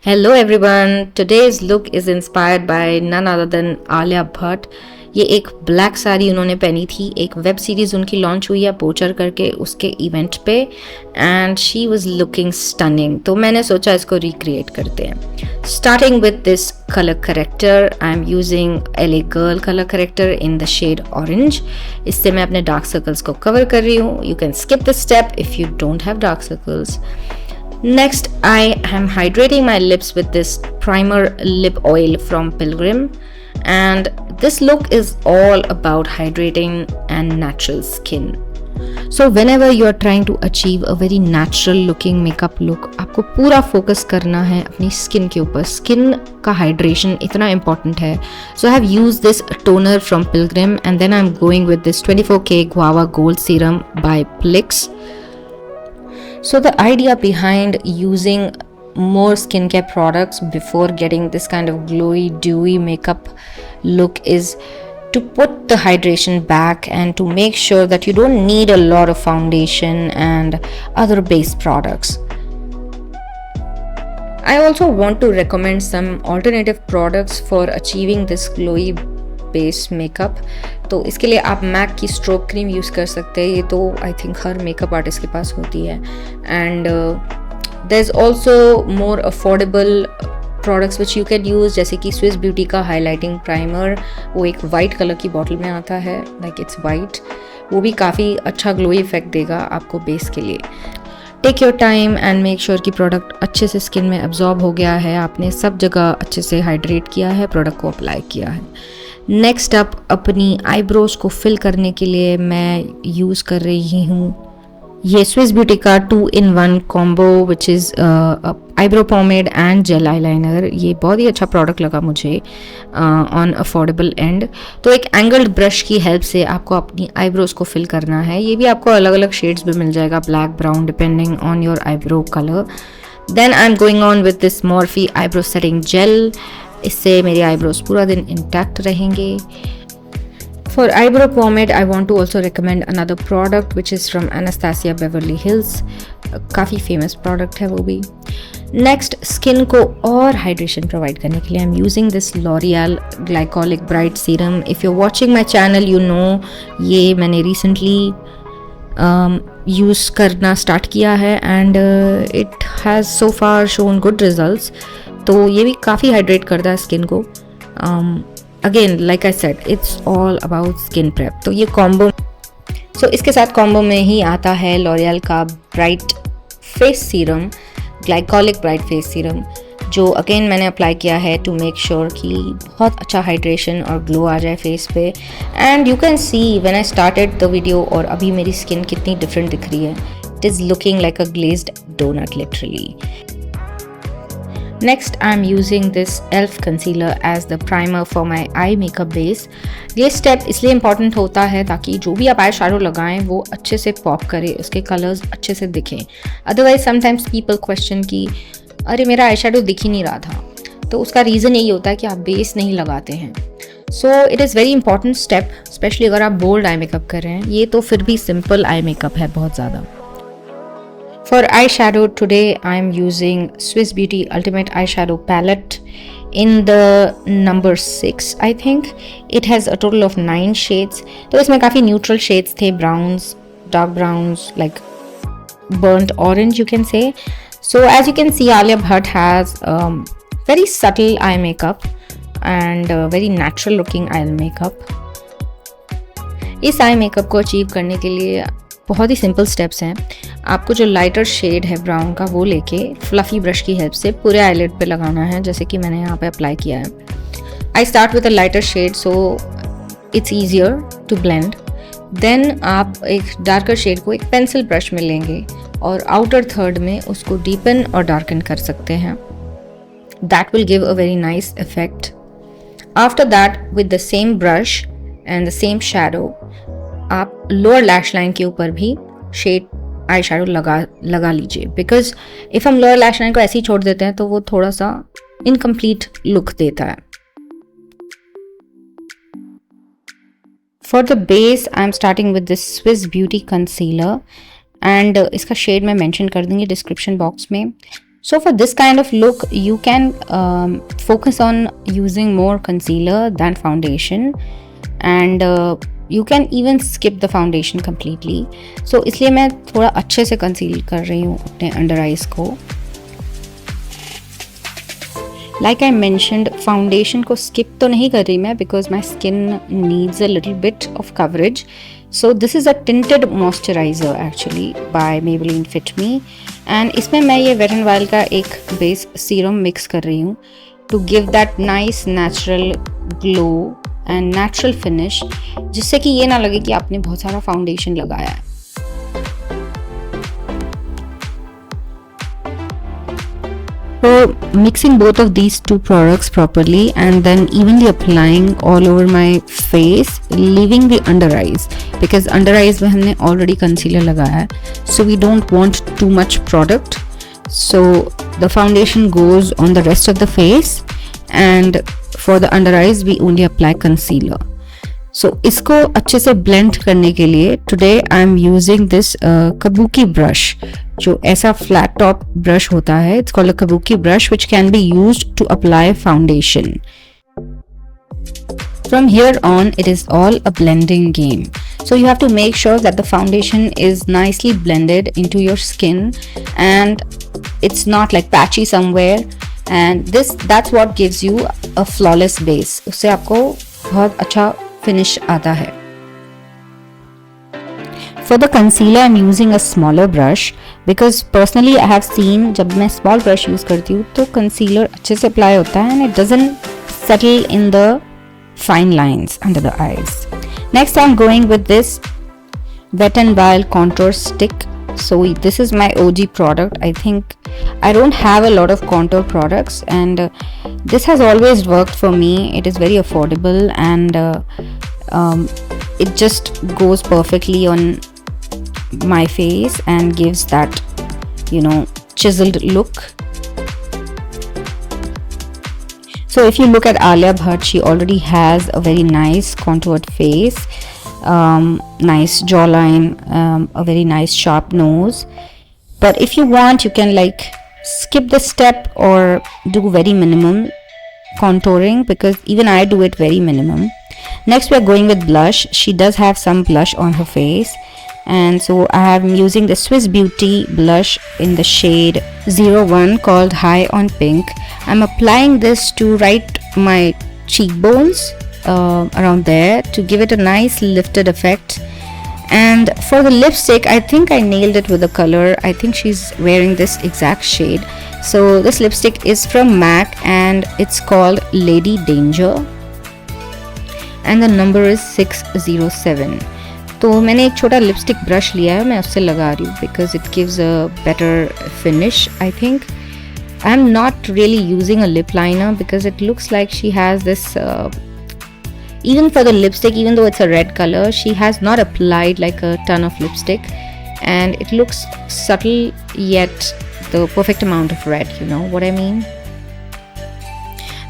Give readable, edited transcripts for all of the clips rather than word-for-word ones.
Hello everyone. Today's look is inspired by none other than Alia Bhatt. ये एक black sari उन्होंने पहनी थी. एक वेब सीरीज़ उनकी लॉन्च हुई है पोचर करके उसके इवेंट पे and she was looking stunning. तो मैंने सोचा इसको रिक्रिएट करते हैं. Starting with this colour corrector, I am using LA girl colour corrector in the shade orange. इससे मैं अपने डार्क सर्कल्स को कवर कर रही हूँ. You can skip the step if you don't have dark circles. Next, I am hydrating my lips with this primer lip oil from Pilgrim, and this look is all about hydrating and natural skin. So whenever you are trying to achieve a very natural looking makeup look, आपको पूरा focus करना है अपनी skin के ऊपर. Skin का hydration इतना important है. So I have used this toner from Pilgrim and then I'm going with this 24K Guava Gold Serum by Plix. So the idea behind using more skincare products before getting this kind of glowy, dewy makeup look is to put the hydration back and to make sure that you don't need a lot of foundation and other base products. I also want to recommend some alternative products for achieving this glowy base makeup. तो इसके लिए आप Mac की strobe cream use कर सकते हैं. ये तो आई थिंक हर मेकअप आर्टिस्ट के पास होती है. And there is also more affordable products which you can use, जैसे कि स्विस ब्यूटी का हाईलाइटिंग प्राइमर. वो एक वाइट कलर की बॉटल में आता है, लाइक इट्स वाइट. वो भी काफ़ी अच्छा ग्लोई इफेक्ट देगा आपको बेस के लिए. Take your time and make sure कि प्रोडक्ट अच्छे से स्किन में एब्जॉर्ब हो गया है, आपने सब जगह अच्छे से हाइड्रेट किया है, प्रोडक्ट को अप्लाई किया है. नेक्स्ट अप अपनी आईब्रोज को फिल करने के लिए मैं यूज़ कर रही हूँ ये स्विस ब्यूटी का 2-in-1 combo which is eyebrow pomade and gel eyeliner. ये बहुत ही अच्छा प्रोडक्ट लगा मुझे ऑन अफोर्डेबल एंड. तो एक एंगल्ड ब्रश की हेल्प से आपको अपनी आईब्रोज को फिल करना है. ये भी आपको अलग अलग शेड्स में मिल जाएगा, black, brown, depending on your eyebrow colour. Then I am going on with this Morphe eyebrow setting gel. इससे मेरे आईब्रोज पूरा दिन इंटैक्ट रहेंगे. For eyebrow pomade, I want to also recommend another product which is from Anastasia Beverly Hills. काफ़ी famous product है वो भी. Next, skin को और हाइड्रेशन प्रोवाइड करने के लिए आई am using this L'Oréal glycolic bright serum. If you watching my channel you know ये मैंने रिसेंटली यूज़ करना स्टार्ट किया है and it has so far shown good results. तो ये भी काफ़ी हाइड्रेट करता है स्किन को. Again like I said it's all about skin prep. तो ये कॉम्बो, सो इसके साथ कॉम्बो में ही आता है लॉरियल का bright face serum, glycolic bright face serum, जो अगेन मैंने अप्लाई किया है टू मेक श्योर कि बहुत अच्छा हाइड्रेशन और ग्लो आ जाए फेस पे. And you can see when I started the video और अभी मेरी स्किन कितनी डिफरेंट दिख रही है. It is looking like a glazed donut literally. Next, I'm using this e.l.f. concealer as the primer for my eye makeup base. ये step इसलिए important होता है ताकि जो भी आप आई शैडो लगाएं वो अच्छे से पॉप करे, उसके कलर्स अच्छे से दिखें. अदरवाइज समटाइम्स पीपल क्वेश्चन कि अरे मेरा आई शैडो दिख ही नहीं रहा था. तो उसका रीज़न यही होता है कि आप बेस नहीं लगाते हैं. So it is very important step, specially अगर आप बोल्ड आई मेकअप कर रहे हैं. ये तो फिर भी सिंपल आई मेकअप है बहुत ज़्यादा. For eyeshadow today I am using Swiss Beauty Ultimate Eyeshadow Palette in the number 6 I think. It has a total of 9 shades. तो इसमें काफ़ी neutral shades थे, browns, dark browns, like burnt orange you can say. So as you can see Alia Bhatt has very subtle eye makeup and very natural looking eye makeup. इस eye makeup को achieve करने के लिए बहुत ही simple steps हैं. आपको जो lighter shade है ब्राउन का वो लेके फ्लफ़ी ब्रश की हेल्प से पूरे आईलिड पे लगाना है, जैसे कि मैंने यहाँ पे अप्लाई किया है. I start with a lighter shade so it's easier to blend. Then आप एक डार्कर शेड को एक पेंसिल ब्रश में लेंगे और आउटर थर्ड में उसको डीपन और डार्कन कर सकते हैं. That will give a very nice effect. After that with the same brush and the same shadow आप लोअर लैश लाइन के ऊपर भी शेड आई शैडो लगा लीजिए. बिकॉज इफ़ हम लोअर लैश लाइन को ऐसे ही छोड़ देते हैं तो वो थोड़ा सा इनकम्प्लीट लुक देता है. For the base I am starting with this Swiss beauty concealer and इसका शेड मैं मेंशन कर दूंगी डिस्क्रिप्शन बॉक्स में. So for this kind of look, you can focus on using more concealer than foundation, and you can even skip the foundation completely. So इसलिए मैं थोड़ा अच्छे से conceal कर रही हूँ अपने under eyes को. Like I mentioned, foundation को skip तो नहीं कर रही मैं because my skin needs a little bit of coverage. So this is a tinted moisturizer actually by Maybelline Fit Me, and इसमें मैं ये Wet n Wild का एक base serum mix कर रही हूँ to give that nice natural glow and natural finish, जिससे कि ये ना लगे कि आपने बहुत सारा foundation लगाया है. So mixing both of these two products properly and then evenly applying all over my face, leaving the under eyes, because under eyes में हमने already concealer लगाया है, so we don't want too much product. So the foundation goes on the rest of the face, and for the under eyes we only apply concealer. So इसको अच्छे से blend करने के लिए today I am using this kabuki brush, जो ऐसा flat top brush होता है. It's called a kabuki brush which can be used to apply foundation. From here on it is all a blending game. So you have to make sure that the foundation is nicely blended into your skin and it's not like patchy somewhere, and that's what gives you a flawless base. उससे आपको बहुत अच्छा finish आता है. For the concealer I'm using a smaller brush because personally I have seen जब मैं small brush use करती हूँ तो concealer अच्छे से apply होता है and it doesn't settle in the fine lines under the eyes. Next I'm going with this Wet n Wild contour stick. So this is my OG product. I think I don't have a lot of contour products, and this has always worked for me. It is very affordable and it just goes perfectly on my face and gives that, chiseled look. So if you look at Alia Bhatt, she already has a very nice contoured face, nice jawline, a very nice sharp nose. But if you want, you can like skip this step or do very minimum contouring, because even I do it very minimum. Next we are going with blush. She does have some blush on her face, and so I am using the Swiss Beauty blush in the shade 01 called High on Pink. I'm applying this to right my cheekbones, around there, to give it a nice lifted effect. And for the lipstick, I think I nailed it with the color. I think she's wearing this exact shade. So this lipstick is from MAC and it's called Lady Danger, and the number is 607. तो मैंने एक छोटा lipstick brush लिया है, मैं उससे लगा रही हूँ because it gives a better finish. I think I'm not really using a lip liner because it looks like she has this even for the lipstick, even though it's a red color, she has not applied like a ton of lipstick, and it looks subtle yet the perfect amount of red, you know what I mean.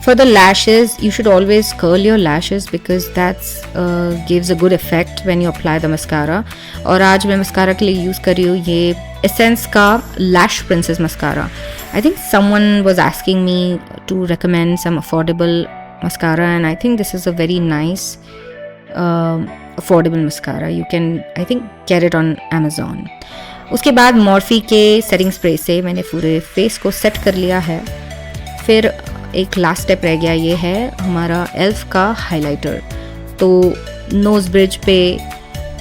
For the lashes, you should always curl your lashes because that gives a good effect when you apply the mascara. और आज मैं mascara के लिए use कर रही हूँ ये Essence का Lash Princess mascara. I think someone was asking me to recommend some affordable mascara, and I think this is a very nice affordable mascara. You can, I think, get it on Amazon. उसके बाद Morphe के setting spray से मैंने पूरे face को set कर लिया है. फिर एक लास्ट स्टेप रह गया, ये है हमारा एल्फ का हाइलाइटर. तो नोज ब्रिज पे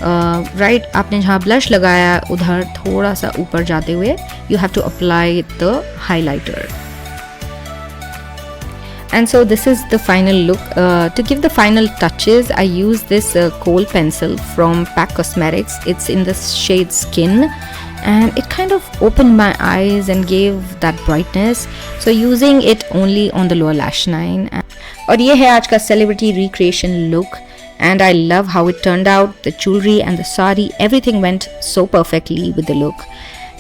राइट आपने जहाँ ब्लश लगाया उधर थोड़ा सा ऊपर जाते हुए you have to apply the highlighter. And so this is the final look. To give the final touches, I use this kohl pencil from PAC Cosmetics. It's in the shade Skin, and it kind of opened my eyes and gave that brightness. So using it only on the lower lash line. और ये है आज का celebrity recreation look, and I love how it turned out. The jewelry and the sari, everything went so perfectly with the look.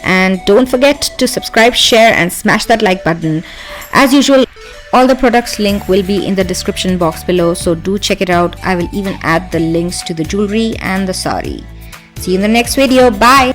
And don't forget to subscribe, share and smash that like button. As usual, all the products link will be in the description box below, so do check it out. I will even add the links to the jewelry and the sari. See you in the next video. Bye.